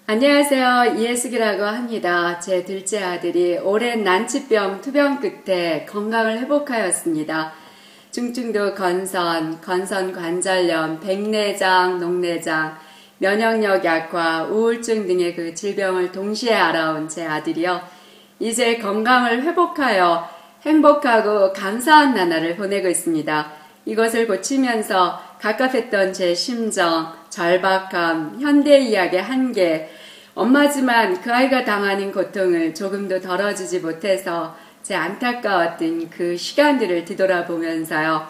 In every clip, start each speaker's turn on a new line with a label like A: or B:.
A: 안녕하세요. 이혜숙이라고 합니다. 제 둘째 아들이 오랜 난치병 투병 끝에 건강을 회복하였습니다. 중증도 건선 관절염, 백내장, 녹내장, 면역력 약화, 우울증 등의 그 질병을 동시에 알아온 제 아들이요. 이제 건강을 회복하여 행복하고 감사한 나날을 보내고 있습니다. 이것을 고치면서 갑갑했던 제 심정, 절박함, 현대의학의 한계, 엄마지만 그 아이가 당하는 고통을 조금도 덜어주지 못해서 제 안타까웠던 그 시간들을 뒤돌아보면서요.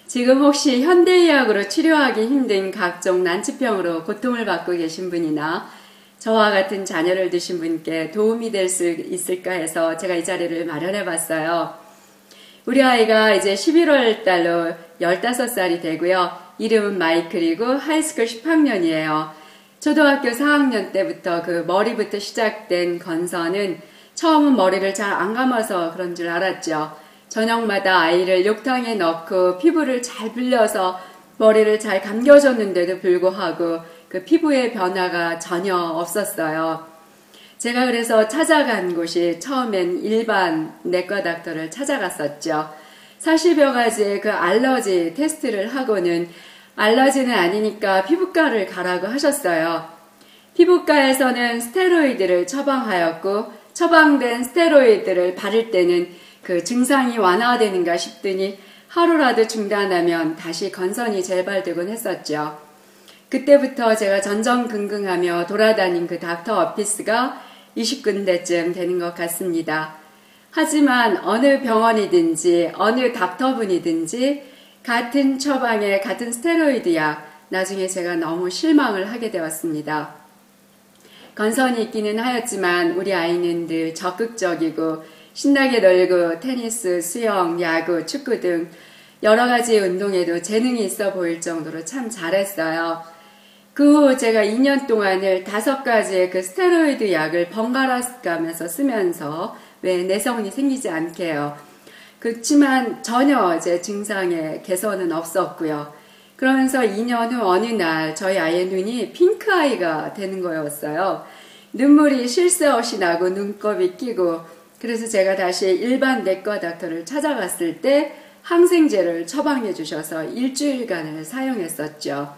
A: 지금 혹시 현대의학으로 치료하기 힘든 각종 난치병으로 고통을 받고 계신 분이나 저와 같은 자녀를 두신 분께 도움이 될 수 있을까 해서 제가 이 자리를 마련해 봤어요. 우리 아이가 이제 11월 달로 15살이 되고요. 이름은 마이클이고 하이스쿨 10학년이에요. 초등학교 4학년 때부터 그 머리부터 시작된 건선은 처음은 머리를 잘 안 감아서 그런 줄 알았죠. 저녁마다 아이를 욕탕에 넣고 피부를 잘 불려서 머리를 잘 감겨줬는데도 불구하고 그 피부의 변화가 전혀 없었어요. 제가 그래서 찾아간 곳이 처음엔 일반 내과 닥터를 찾아갔었죠. 40여 가지의 그 알러지 테스트를 하고는 알러지는 아니니까 피부과를 가라고 하셨어요. 피부과에서는 스테로이드를 처방하였고 처방된 스테로이드를 바를 때는 그 증상이 완화되는가 싶더니 하루라도 중단하면 다시 건선이 재발되곤 했었죠. 그때부터 제가 전전긍긍하며 돌아다닌 그 닥터 오피스가 20군데쯤 되는 것 같습니다. 하지만 어느 병원이든지 어느 닥터분이든지 같은 처방에 같은 스테로이드 약, 나중에 제가 너무 실망을 하게 되었습니다. 건선이 있기는 하였지만 우리 아이는 늘 적극적이고 신나게 놀고 테니스, 수영, 야구, 축구 등 여러 가지 운동에도 재능이 있어 보일 정도로 참 잘했어요. 그 후 제가 2년 동안을 5가지의 그 스테로이드 약을 번갈아 가면서 쓰면서 왜 내성이 생기지 않게요. 그렇지만 전혀 제 증상에 개선은 없었고요. 그러면서 2년 후 어느 날 저희 아이의 눈이 핑크아이가 되는 거였어요. 눈물이 쉴 새 없이 나고 눈곱이 끼고, 그래서 제가 다시 일반 내과 닥터를 찾아갔을 때 항생제를 처방해 주셔서 일주일간을 사용했었죠.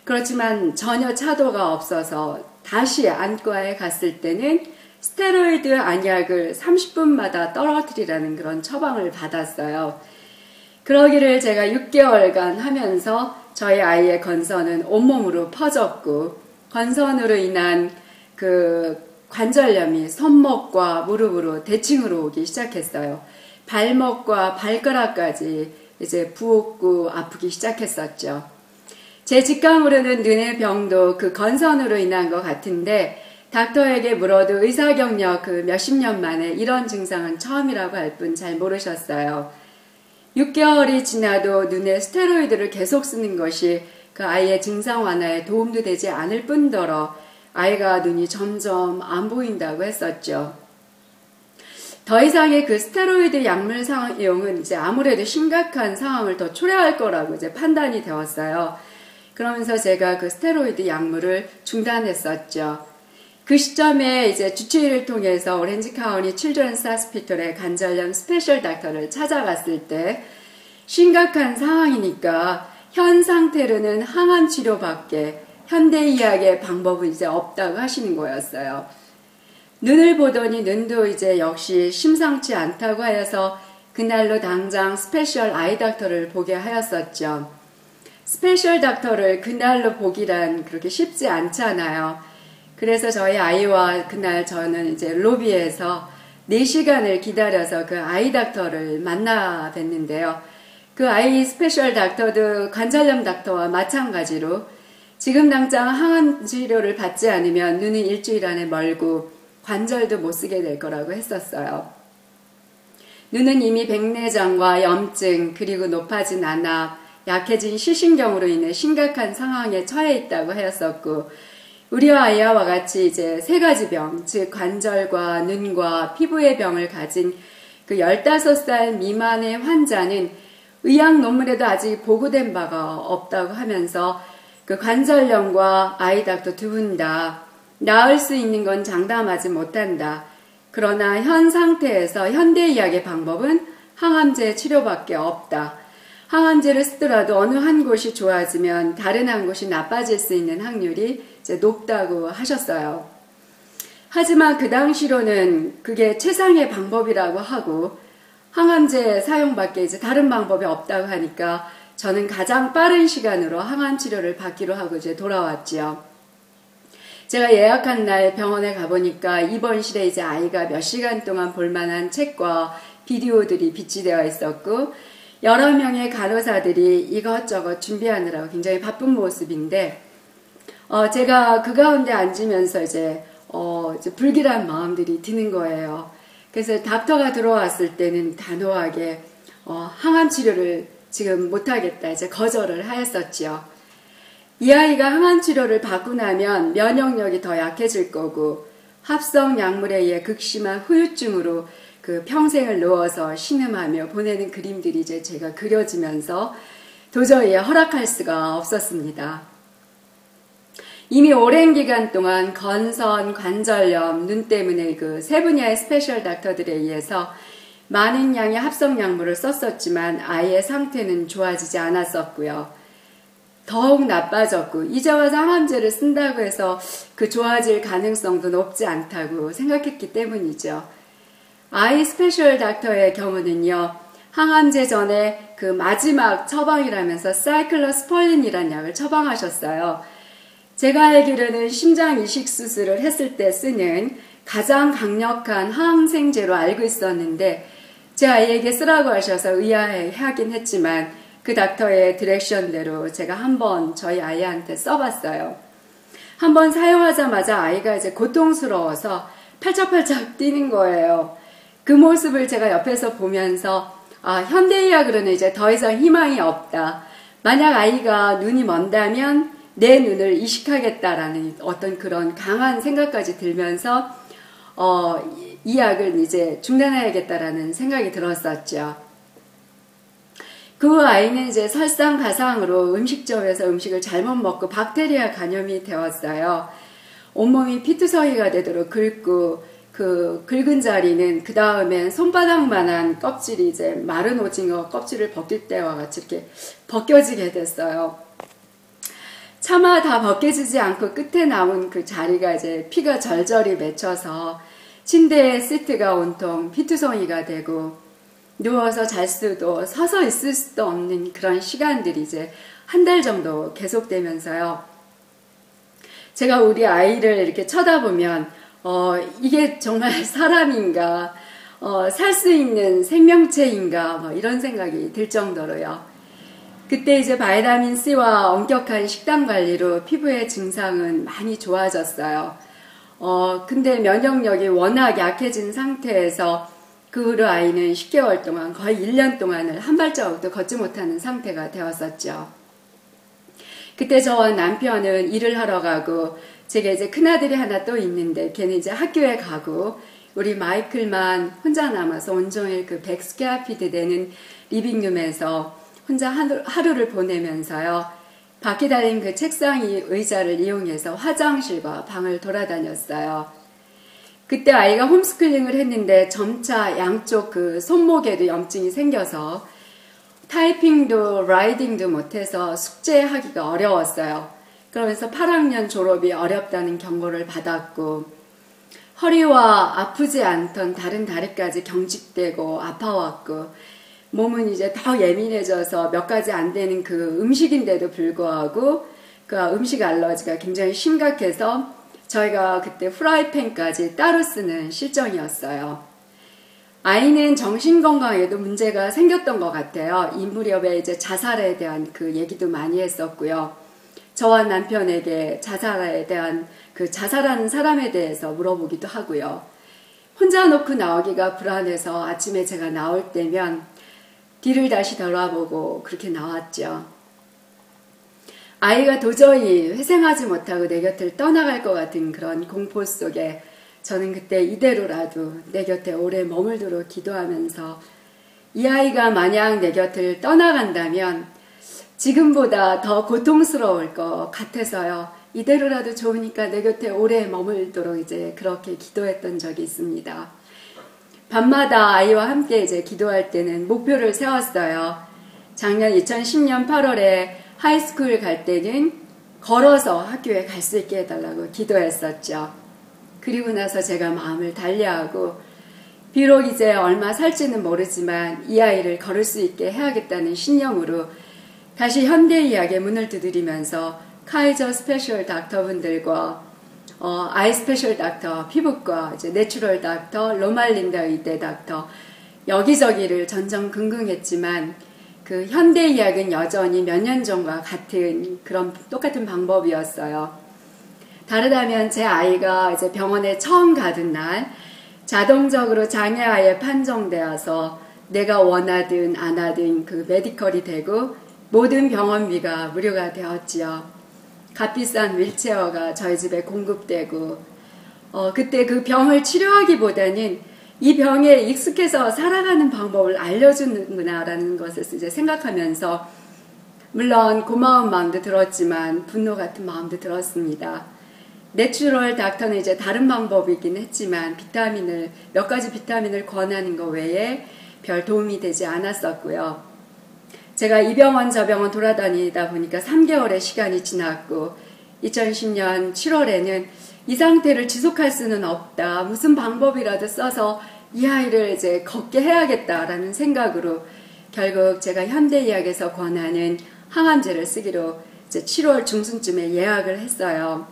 A: 그렇지만 전혀 차도가 없어서 다시 안과에 갔을 때는 스테로이드 안약을 30분마다 떨어뜨리라는 그런 처방을 받았어요. 그러기를 제가 6개월간 하면서 저희 아이의 건선은 온몸으로 퍼졌고, 건선으로 인한 그 관절염이 손목과 무릎으로 대칭으로 오기 시작했어요. 발목과 발가락까지 이제 부었고 아프기 시작했었죠. 제 직감으로는 눈의 병도 그 건선으로 인한 것 같은데 닥터에게 물어도 의사 경력 그 몇십 년 만에 이런 증상은 처음이라고 할 뿐 잘 모르셨어요. 6개월이 지나도 눈에 스테로이드를 계속 쓰는 것이 그 아이의 증상 완화에 도움도 되지 않을 뿐더러 아이가 눈이 점점 안 보인다고 했었죠. 더 이상의 그 스테로이드 약물 사용은 이제 아무래도 심각한 상황을 더 초래할 거라고 이제 판단이 되었어요. 그러면서 제가 그 스테로이드 약물을 중단했었죠. 그 시점에 이제 주치의를 통해서 오렌지 카운티 칠드런스 하스피털의 관절염 스페셜 닥터를 찾아갔을 때 심각한 상황이니까 현 상태로는 항암 치료밖에 현대의학의 방법은 이제 없다고 하시는 거였어요. 눈을 보더니 눈도 이제 역시 심상치 않다고 하여서 그날로 당장 스페셜 아이 닥터를 보게 하였었죠. 스페셜 닥터를 그날로 보기란 그렇게 쉽지 않잖아요. 그래서 저희 아이와 그날 저는 이제 로비에서 4시간을 기다려서 그 아이 닥터를 만나 뵀는데요. 그 아이 스페셜 닥터도 관절염 닥터와 마찬가지로 지금 당장 항암 치료를 받지 않으면 눈은 일주일 안에 멀고 관절도 못 쓰게 될 거라고 했었어요. 눈은 이미 백내장과 염증 그리고 높아진 안압, 약해진 시신경으로 인해 심각한 상황에 처해 있다고 하였었고, 우리 아이와 같이 이제 3가지 병, 즉 관절과 눈과 피부의 병을 가진 그 15살 미만의 환자는 의학 논문에도 아직 보고된 바가 없다고 하면서 그 관절염과 아이 닥터 두 분 다 나을 수 있는 건 장담하지 못한다. 그러나 현 상태에서 현대의학의 방법은 항암제 치료밖에 없다. 항암제를 쓰더라도 어느 한 곳이 좋아지면 다른 한 곳이 나빠질 수 있는 확률이 이제 높다고 하셨어요. 하지만 그 당시로는 그게 최상의 방법이라고 하고 항암제 사용밖에 이제 다른 방법이 없다고 하니까 저는 가장 빠른 시간으로 항암 치료를 받기로 하고 이제 돌아왔지요. 제가 예약한 날 병원에 가보니까 입원실에 이제 아이가 몇 시간 동안 볼만한 책과 비디오들이 비치되어 있었고 여러 명의 간호사들이 이것저것 준비하느라고 굉장히 바쁜 모습인데 제가 그 가운데 앉으면서 이제 불길한 마음들이 드는 거예요. 그래서 닥터가 들어왔을 때는 단호하게 항암 치료를 지금 못하겠다 이제 거절을 하였었지요. 이 아이가 항암 치료를 받고 나면 면역력이 더 약해질 거고 합성 약물에 의해 극심한 후유증으로 그 평생을 누워서 신음하며 보내는 그림들이 이제 제가 그려지면서 도저히 허락할 수가 없었습니다. 이미 오랜 기간 동안 건선, 관절염, 눈 때문에 그 세 분야의 스페셜 닥터들에 의해서 많은 양의 합성 약물을 썼었지만 아이의 상태는 좋아지지 않았었고요. 더욱 나빠졌고 이제 와서 항암제를 쓴다고 해서 그 좋아질 가능성도 높지 않다고 생각했기 때문이죠. 아이 스페셜 닥터의 경우는요. 항암제 전에 그 마지막 처방이라면서 사이클로스폴린이라는 약을 처방하셨어요. 제가 알기로는 심장 이식 수술을 했을 때 쓰는 가장 강력한 항생제로 알고 있었는데 제 아이에게 쓰라고 하셔서 의아해하긴 했지만 그 닥터의 디렉션대로 제가 한번 저희 아이한테 써봤어요. 한번 사용하자마자 아이가 이제 고통스러워서 팔짝팔짝 뛰는 거예요. 그 모습을 제가 옆에서 보면서 현대의학으로는 이제 더 이상 희망이 없다. 만약 아이가 눈이 먼다면 내 눈을 이식하겠다라는 어떤 그런 강한 생각까지 들면서 이 약을 이제 중단해야겠다라는 생각이 들었었죠. 그 아이는 이제 설상가상으로 음식점에서 음식을 잘못 먹고 박테리아 감염이 되었어요. 온몸이 피투성이가 되도록 긁고 그 긁은 자리는 그 다음엔 손바닥만한 껍질이 이제 마른 오징어 껍질을 벗길 때와 같이 이렇게 벗겨지게 됐어요. 차마 다 벗겨지지 않고 끝에 남은 그 자리가 이제 피가 절절히 맺혀서 침대에 시트가 온통 피투성이가 되고 누워서 잘 수도 서서 있을 수도 없는 그런 시간들이 이제 한 달 정도 계속되면서요. 제가 우리 아이를 이렇게 쳐다보면 이게 정말 사람인가, 살 수 있는 생명체인가, 뭐 이런 생각이 들 정도로요. 그때 이제 바이타민 C와 엄격한 식단 관리로 피부의 증상은 많이 좋아졌어요. 근데 면역력이 워낙 약해진 상태에서 그 후로 아이는 10개월 동안 거의 1년 동안을 한 발자국도 걷지 못하는 상태가 되었었죠. 그때 저와 남편은 일을 하러 가고 제가 이제 큰아들이 하나 또 있는데 걔는 이제 학교에 가고 우리 마이클만 혼자 남아서 온종일 그 100스퀘어피트 되는 리빙룸에서 혼자 하루를 보내면서요. 바퀴 달린 그 책상 의자를 이용해서 화장실과 방을 돌아다녔어요. 그때 아이가 홈스쿨링을 했는데 점차 양쪽 그 손목에도 염증이 생겨서 타이핑도 라이딩도 못해서 숙제하기가 어려웠어요. 그러면서 8학년 졸업이 어렵다는 경고를 받았고 허리와 아프지 않던 다른 다리까지 경직되고 아파왔고 몸은 이제 더 예민해져서 몇 가지 안 되는 그 음식인데도 불구하고 그 음식 알러지가 굉장히 심각해서 저희가 그때 프라이팬까지 따로 쓰는 실정이었어요. 아이는 정신건강에도 문제가 생겼던 것 같아요. 이 무렵에 이제 자살에 대한 그 얘기도 많이 했었고요. 저와 남편에게 자살에 대한 그 자살하는 사람에 대해서 물어보기도 하고요. 혼자 놓고 나오기가 불안해서 아침에 제가 나올 때면 뒤를 다시 돌아보고 그렇게 나왔죠. 아이가 도저히 회생하지 못하고 내 곁을 떠나갈 것 같은 그런 공포 속에 저는 그때 이대로라도 내 곁에 오래 머물도록 기도하면서 이 아이가 만약 내 곁을 떠나간다면 지금보다 더 고통스러울 것 같아서요. 이대로라도 좋으니까 내 곁에 오래 머물도록 이제 그렇게 기도했던 적이 있습니다. 밤마다 아이와 함께 이제 기도할 때는 목표를 세웠어요. 작년 2010년 8월에 하이스쿨 갈 때는 걸어서 학교에 갈 수 있게 해달라고 기도했었죠. 그리고 나서 제가 마음을 달리하고 비록 이제 얼마 살지는 모르지만 이 아이를 걸을 수 있게 해야겠다는 신념으로 다시 현대의학의 문을 두드리면서 카이저 스페셜 닥터분들과 아이 스페셜 닥터, 피부과, 이제 내추럴 닥터, 로말린다 의대 닥터 여기저기를 전전긍긍했지만 그 현대의학은 여전히 몇 년 전과 같은 그런 똑같은 방법이었어요. 다르다면 제 아이가 이제 병원에 처음 가던 날 자동적으로 장애아에 판정되어서 내가 원하든 안 하든 그 메디컬이 되고 모든 병원비가 무료가 되었지요. 값비싼 휠체어가 저희 집에 공급되고 그때 그 병을 치료하기보다는 이 병에 익숙해서 살아가는 방법을 알려주는구나 라는 것을 이제 생각하면서 물론 고마운 마음도 들었지만 분노 같은 마음도 들었습니다. 내추럴 닥터는 이제 다른 방법이긴 했지만 몇 가지 비타민을 권하는 것 외에 별 도움이 되지 않았었고요. 제가 이 병원 저 병원 돌아다니다 보니까 3개월의 시간이 지났고 2010년 7월에는 이 상태를 지속할 수는 없다. 무슨 방법이라도 써서 이 아이를 이제 걷게 해야겠다라는 생각으로 결국 제가 현대의학에서 권하는 항암제를 쓰기로 이제 7월 중순쯤에 예약을 했어요.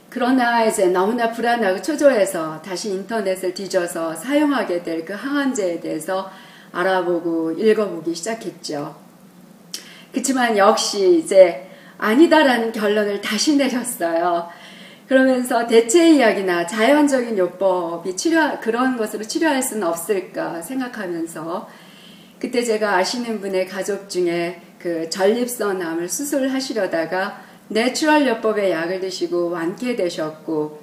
A: 그러나 이제 너무나 불안하고 초조해서 다시 인터넷을 뒤져서 사용하게 될 그 항암제에 대해서 알아보고 읽어보기 시작했죠. 그렇지만 역시 이제 아니다라는 결론을 다시 내렸어요. 그러면서 대체의학이나 자연적인 요법이 그런 것으로 치료할 수는 없을까 생각하면서 그때 제가 아시는 분의 가족 중에 그 전립선암을 수술하시려다가 내추럴 요법의 약을 드시고 완쾌되셨고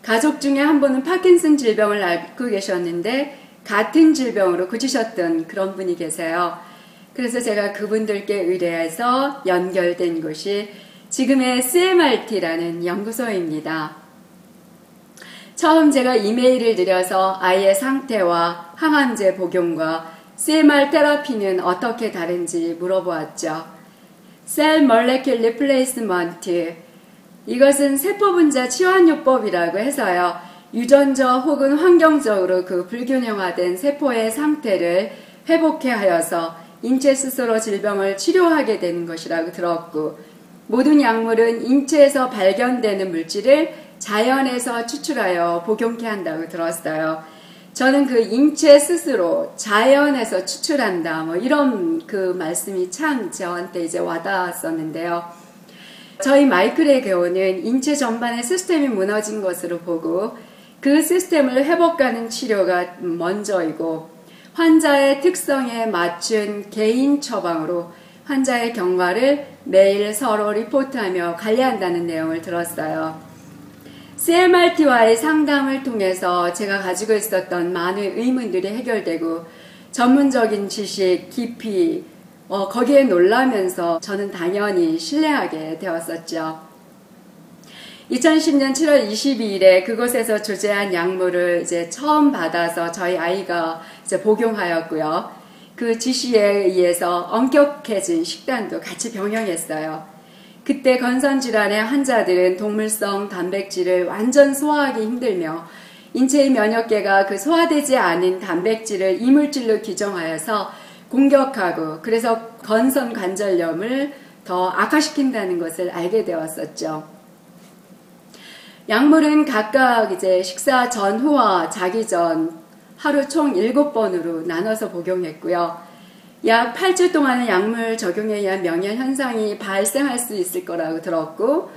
A: 가족 중에 한 분은 파킨슨 질병을 앓고 계셨는데 같은 질병으로 고치셨던 그런 분이 계세요. 그래서 제가 그분들께 의뢰해서 연결된 곳이 지금의 CMRT라는 연구소입니다. 처음 제가 이메일을 드려서 아이의 상태와 항암제 복용과 CMR 테라피는 어떻게 다른지 물어보았죠. Cell Molecule Replacement, 이것은 세포분자 치환요법이라고 해서요. 유전적 혹은 환경적으로 그 불균형화된 세포의 상태를 회복해 하여서 인체 스스로 질병을 치료하게 되는 것이라고 들었고 모든 약물은 인체에서 발견되는 물질을 자연에서 추출하여 복용케 한다고 들었어요. 저는 그 인체 스스로 자연에서 추출한다 뭐 이런 그 말씀이 참 저한테 이제 와닿았었는데요. 저희 마이클의 경우는 인체 전반의 시스템이 무너진 것으로 보고 그 시스템을 회복하는 치료가 먼저이고 환자의 특성에 맞춘 개인 처방으로 환자의 경과를 매일 서로 리포트하며 관리한다는 내용을 들었어요. CMRT와의 상담을 통해서 제가 가지고 있었던 많은 의문들이 해결되고 전문적인 지식, 깊이, 거기에 놀라면서 저는 당연히 신뢰하게 되었었죠. 2010년 7월 22일에 그곳에서 조제한 약물을 이제 처음 받아서 저희 아이가 이제 복용하였고요. 그 지시에 의해서 엄격해진 식단도 같이 병행했어요. 그때 건선질환의 환자들은 동물성 단백질을 완전 소화하기 힘들며 인체의 면역계가 그 소화되지 않은 단백질을 이물질로 규정하여서 공격하고 그래서 건선 관절염을 더 악화시킨다는 것을 알게 되었었죠. 약물은 각각 이제 식사 전후와 자기 전 하루 총 7번으로 나눠서 복용했고요. 약 8주 동안의 약물 적용에 의한 명현 현상이 발생할 수 있을 거라고 들었고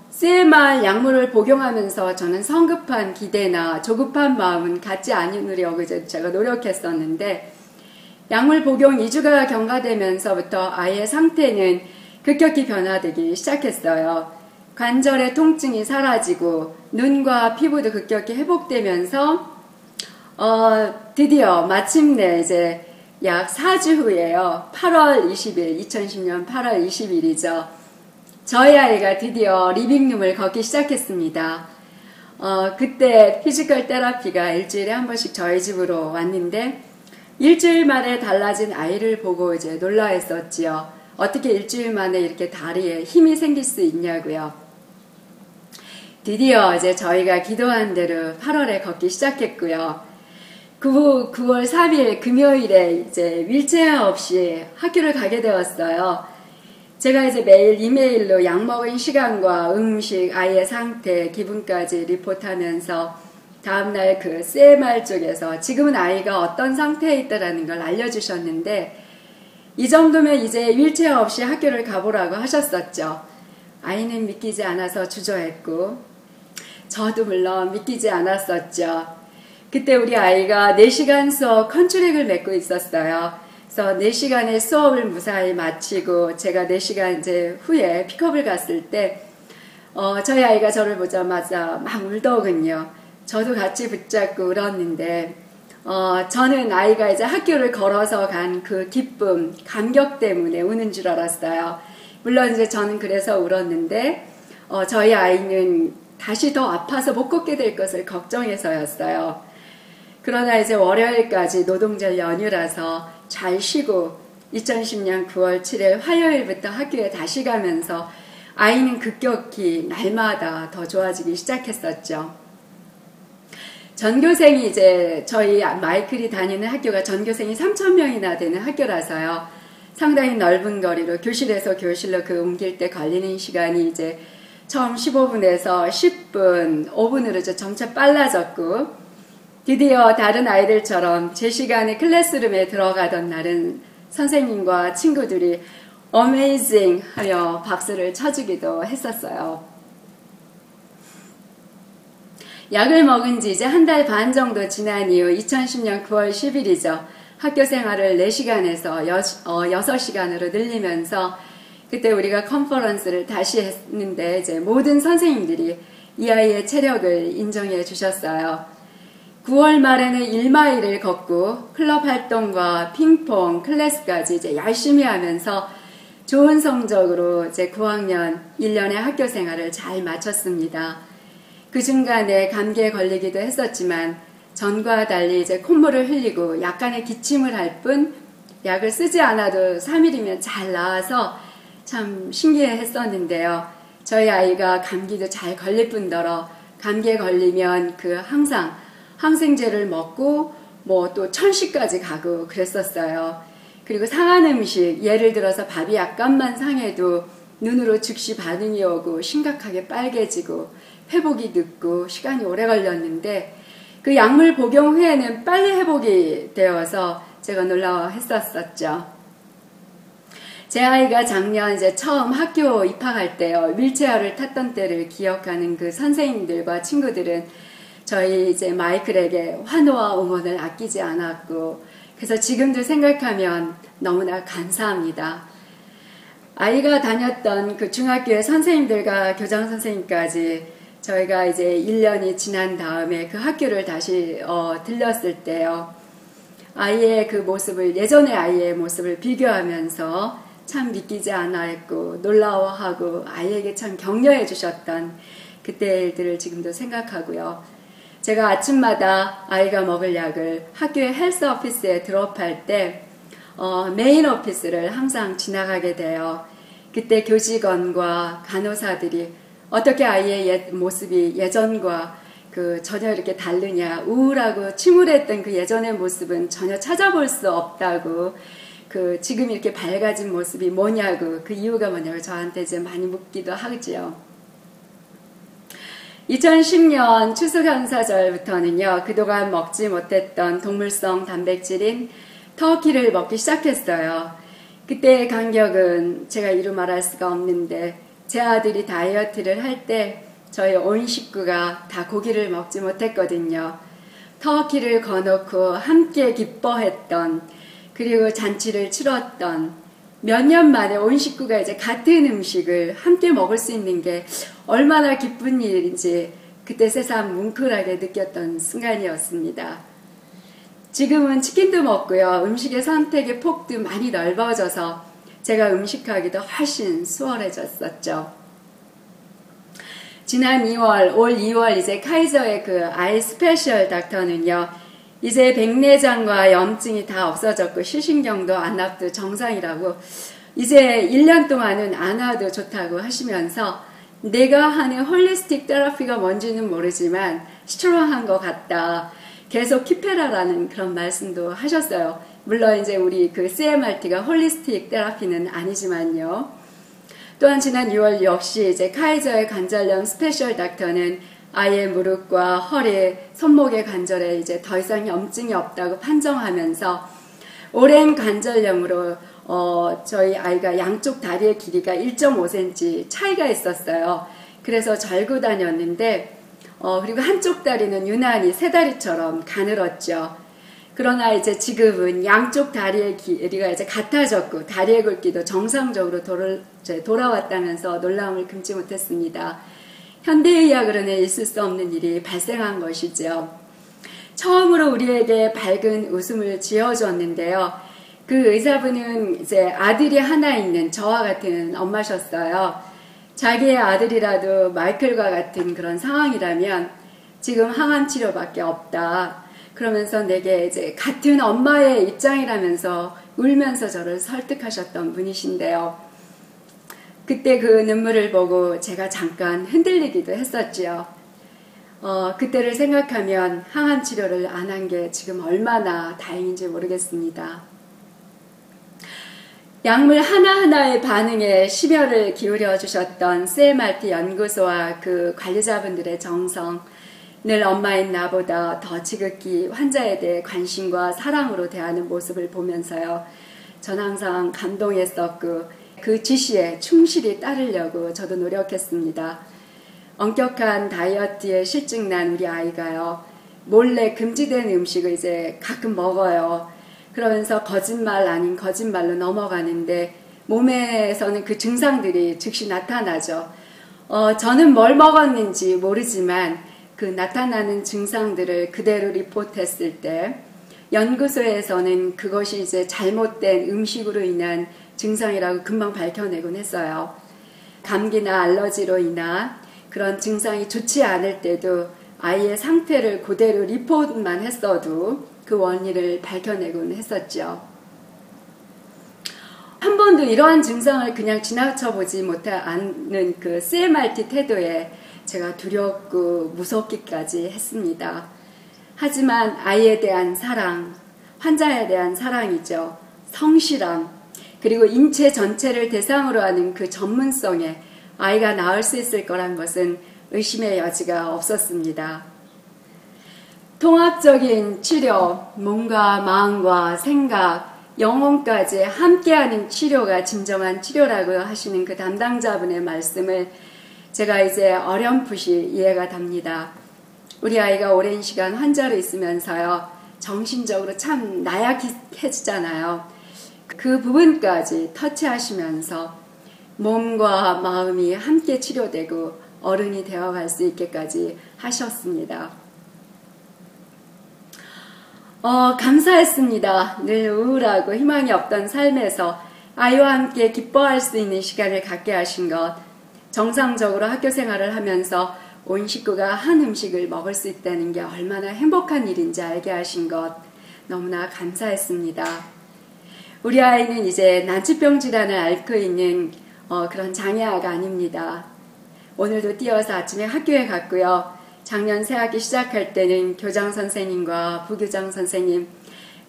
A: CMR 약물을 복용하면서 저는 성급한 기대나 조급한 마음은 갖지 않으려고 이제 제가 노력했었는데 약물 복용 2주가 경과되면서부터 아이의 상태는 급격히 변화되기 시작했어요. 관절의 통증이 사라지고 눈과 피부도 급격히 회복되면서 드디어 마침내 이제 약 4주 후에요. 8월 20일, 2010년 8월 20일이죠. 저희 아이가 드디어 리빙룸을 걷기 시작했습니다. 그때 피지컬 테라피가 일주일에 한 번씩 저희 집으로 왔는데 일주일 만에 달라진 아이를 보고 이제 놀라했었지요. 어떻게 일주일 만에 이렇게 다리에 힘이 생길 수 있냐고요. 드디어 이제 저희가 기도한 대로 8월에 걷기 시작했고요. 그 후 9월 3일 금요일에 이제 휠체어 없이 학교를 가게 되었어요. 제가 이제 매일 이메일로 약 먹은 시간과 음식, 아이의 상태, 기분까지 리포트하면서 다음날 그 CMR 쪽에서 지금은 아이가 어떤 상태에 있다라는 걸 알려주셨는데 이 정도면 이제 휠체어 없이 학교를 가보라고 하셨었죠. 아이는 믿기지 않아서 주저했고 저도 물론 믿기지 않았었죠. 그때 우리 아이가 4시간 수업 컨트랙을 맺고 있었어요. 그래서 4시간의 수업을 무사히 마치고 제가 4시간 이제 후에 픽업을 갔을 때 저희 아이가 저를 보자마자 막 울더군요. 저도 같이 붙잡고 울었는데 저는 아이가 이제 학교를 걸어서 간 그 기쁨, 감격 때문에 우는 줄 알았어요. 물론 이제 저는 그래서 울었는데 저희 아이는 다시 더 아파서 못 걷게 될 것을 걱정해서였어요. 그러나 이제 월요일까지 노동절 연휴라서 잘 쉬고 2010년 9월 7일 화요일부터 학교에 다시 가면서 아이는 급격히 날마다 더 좋아지기 시작했었죠. 전교생이 이제 저희 마이클이 다니는 학교가 전교생이 3,000명이나 되는 학교라서요. 상당히 넓은 거리로 교실에서 교실로 옮길 때 걸리는 시간이 이제 처음 15분에서 10분, 5분으로 이제 점차 빨라졌고 드디어 다른 아이들처럼 제 시간에 클래스룸에 들어가던 날은 선생님과 친구들이 어메이징 하며 박수를 쳐주기도 했었어요. 약을 먹은 지 이제 한 달 반 정도 지난 이후 2010년 9월 10일이죠. 학교 생활을 4시간에서 6시간으로 늘리면서 그때 우리가 컨퍼런스를 다시 했는데 이제 모든 선생님들이 이 아이의 체력을 인정해 주셨어요. 9월 말에는 1마일을 걷고 클럽 활동과 핑퐁, 클래스까지 이제 열심히 하면서 좋은 성적으로 이제 9학년 1년의 학교 생활을 잘 마쳤습니다. 그 중간에 감기에 걸리기도 했었지만 전과 달리 이제 콧물을 흘리고 약간의 기침을 할 뿐 약을 쓰지 않아도 3일이면 잘 나아서 참 신기했었는데요. 저희 아이가 감기도 잘 걸릴 뿐더러 감기에 걸리면 항상 항생제를 먹고 뭐 또 천식까지 가고 그랬었어요. 그리고 상한 음식, 예를 들어서 밥이 약간만 상해도 눈으로 즉시 반응이 오고 심각하게 빨개지고 회복이 늦고 시간이 오래 걸렸는데 그 약물 복용 후에는 빨리 회복이 되어서 제가 놀라워했었죠. 제 아이가 작년 이제 처음 학교 입학할 때요, 휠체어를 탔던 때를 기억하는 그 선생님들과 친구들은 저희 이제 마이클에게 환호와 응원을 아끼지 않았고, 그래서 지금도 생각하면 너무나 감사합니다. 아이가 다녔던 그 중학교의 선생님들과 교장 선생님까지 저희가 이제 1년이 지난 다음에 그 학교를 다시 들렸을 때요, 아이의 그 모습을, 예전의 아이의 모습을 비교하면서 참 믿기지 않아 했고 놀라워하고 아이에게 참 격려해 주셨던 그때 일들을 지금도 생각하고요. 제가 아침마다 아이가 먹을 약을 학교의 헬스 오피스에 드롭할 때 메인 오피스를 항상 지나가게 돼요. 그때 교직원과 간호사들이 어떻게 아이의 모습이 예전과 전혀 이렇게 다르냐, 우울하고 침울했던 그 예전의 모습은 전혀 찾아볼 수 없다고, 지금 이렇게 밝아진 모습이 뭐냐고, 그 이유가 뭐냐고 저한테 이제 많이 묻기도 하지요. 2010년 추수감사절부터는요, 그동안 먹지 못했던 동물성 단백질인 터키를 먹기 시작했어요. 그때의 간격은 제가 이루 말할 수가 없는데, 제 아들이 다이어트를 할 때 저희 온 식구가 다 고기를 먹지 못했거든요. 터키를 거놓고 함께 기뻐했던, 그리고 잔치를 치렀던, 몇 년 만에 온 식구가 이제 같은 음식을 함께 먹을 수 있는 게 얼마나 기쁜 일인지 그때 새삼 뭉클하게 느꼈던 순간이었습니다. 지금은 치킨도 먹고요. 음식의 선택의 폭도 많이 넓어져서 제가 음식하기도 훨씬 수월해졌었죠. 지난 2월, 올 2월 이제 카이저의 그 아이 스페셜 닥터는요. 이제 백내장과 염증이 다 없어졌고 시신경도 안압도 정상이라고 이제 1년 동안은 안 와도 좋다고 하시면서 내가 하는 홀리스틱 테라피가 뭔지는 모르지만 스트롱한 것 같다. 계속 키페라라는 그런 말씀도 하셨어요. 물론 이제 우리 그 CMRT가 홀리스틱 테라피는 아니지만요. 또한 지난 6월 역시 이제 카이저의 관절염 스페셜 닥터는 아이의 무릎과 허리, 손목의 관절에 이제 더 이상 염증이 없다고 판정하면서 오랜 관절염으로 저희 아이가 양쪽 다리의 길이가 1.5cm 차이가 있었어요. 그래서 절고 다녔는데 그리고 한쪽 다리는 유난히 세 다리처럼 가늘었죠. 그러나 이제 지금은 양쪽 다리의 길이가 이제 같아졌고 다리의 굵기도 정상적으로 돌아왔다면서 놀라움을 금치 못했습니다. 현대의학으로는 있을 수 없는 일이 발생한 것이죠. 처음으로 우리에게 밝은 웃음을 지어줬는데요. 그 의사분은 이제 아들이 하나 있는 저와 같은 엄마셨어요. 자기의 아들이라도 마이클과 같은 그런 상황이라면 지금 항암 치료밖에 없다. 그러면서 내게 이제 같은 엄마의 입장이라면서 울면서 저를 설득하셨던 분이신데요. 그때 그 눈물을 보고 제가 잠깐 흔들리기도 했었지요. 그때를 생각하면 항암 치료를 안 한 게 지금 얼마나 다행인지 모르겠습니다. 약물 하나하나의 반응에 심혈을 기울여 주셨던 CMRT 연구소와 그 관리자분들의 정성, 늘 엄마인 나보다 더 지극히 환자에 대해 관심과 사랑으로 대하는 모습을 보면서요. 전 항상 감동했었고 그 지시에 충실히 따르려고 저도 노력했습니다. 엄격한 다이어트에 실증난 우리 아이가요. 몰래 금지된 음식을 이제 가끔 먹어요. 그러면서 거짓말 아닌 거짓말로 넘어가는데 몸에서는 그 증상들이 즉시 나타나죠. 저는 뭘 먹었는지 모르지만 그 나타나는 증상들을 그대로 리포트했을 때 연구소에서는 그것이 이제 잘못된 음식으로 인한 증상이라고 금방 밝혀내곤 했어요. 감기나 알러지로 인한 그런 증상이 좋지 않을 때도 아이의 상태를 그대로 리포트만 했어도 그 원인을 밝혀내곤 했었죠. 한 번도 이러한 증상을 그냥 지나쳐보지 못하는 그 CMRT 태도에 제가 두렵고 무섭기까지 했습니다. 하지만 아이에 대한 사랑, 환자에 대한 사랑이죠. 성실함, 그리고 인체 전체를 대상으로 하는 그 전문성에 아이가 나을 수 있을 거란 것은 의심의 여지가 없었습니다. 통합적인 치료, 몸과 마음과 생각, 영혼까지 함께하는 치료가 진정한 치료라고 하시는 그 담당자분의 말씀을 제가 이제 어렴풋이 이해가 됩니다. 우리 아이가 오랜 시간 환자로 있으면서요. 정신적으로 참 나약해지잖아요. 그 부분까지 터치하시면서 몸과 마음이 함께 치료되고 어른이 되어갈 수 있게까지 하셨습니다. 감사했습니다. 늘 우울하고 희망이 없던 삶에서 아이와 함께 기뻐할 수 있는 시간을 갖게 하신 것, 정상적으로 학교 생활을 하면서 온 식구가 한 음식을 먹을 수 있다는 게 얼마나 행복한 일인지 알게 하신 것 너무나 감사했습니다. 우리 아이는 이제 난치병 질환을 앓고 있는 그런 장애아가 아닙니다. 오늘도 뛰어서 아침에 학교에 갔고요. 작년 새학기 시작할 때는 교장 선생님과 부교장 선생님,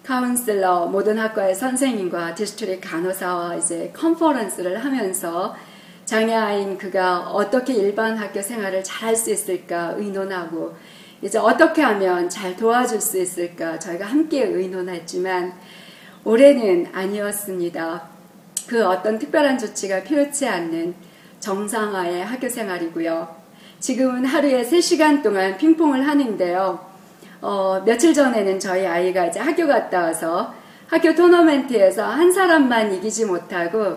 A: 카운슬러, 모든 학과의 선생님과 디스트릭 간호사와 이제 컨퍼런스를 하면서 장애아인 그가 어떻게 일반 학교 생활을 잘할 수 있을까 의논하고 이제 어떻게 하면 잘 도와줄 수 있을까 저희가 함께 의논했지만 올해는 아니었습니다. 그 어떤 특별한 조치가 필요치 않는 정상화의 학교 생활이고요. 지금은 하루에 3시간 동안 핑퐁을 하는데요. 며칠 전에는 저희 아이가 이제 학교 갔다 와서 학교 토너먼트에서 한 사람만 이기지 못하고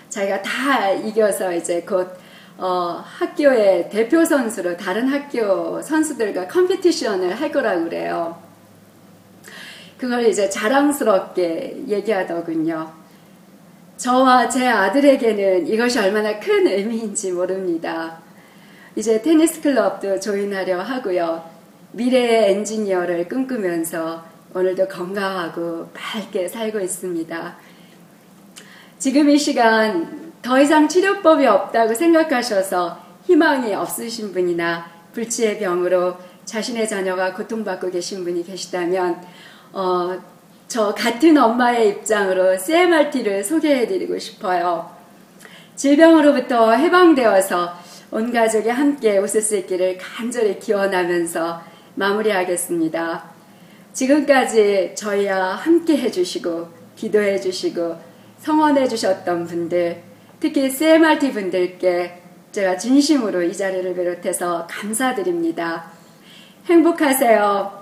A: 자기가 다 이겨서 이제 곧 학교의 대표 선수로 다른 학교 선수들과 컴피티션을 할 거라고 그래요. 그걸 이제 자랑스럽게 얘기하더군요. 저와 제 아들에게는 이것이 얼마나 큰 의미인지 모릅니다. 이제 테니스 클럽도 조인하려 하고요. 미래의 엔지니어를 꿈꾸면서 오늘도 건강하고 밝게 살고 있습니다. 지금 이 시간 더 이상 치료법이 없다고 생각하셔서 희망이 없으신 분이나 불치의 병으로 자신의 자녀가 고통받고 계신 분이 계시다면 저 같은 엄마의 입장으로 CMRT를 소개해드리고 싶어요. 질병으로부터 해방되어서 온 가족이 함께 웃을 수 있기를 간절히 기원하면서 마무리하겠습니다. 지금까지 저희와 함께 해주시고 기도해 주시고 성원해 주셨던 분들, 특히 CMRT 분들께 제가 진심으로 이 자리를 비롯해서 감사드립니다. 행복하세요.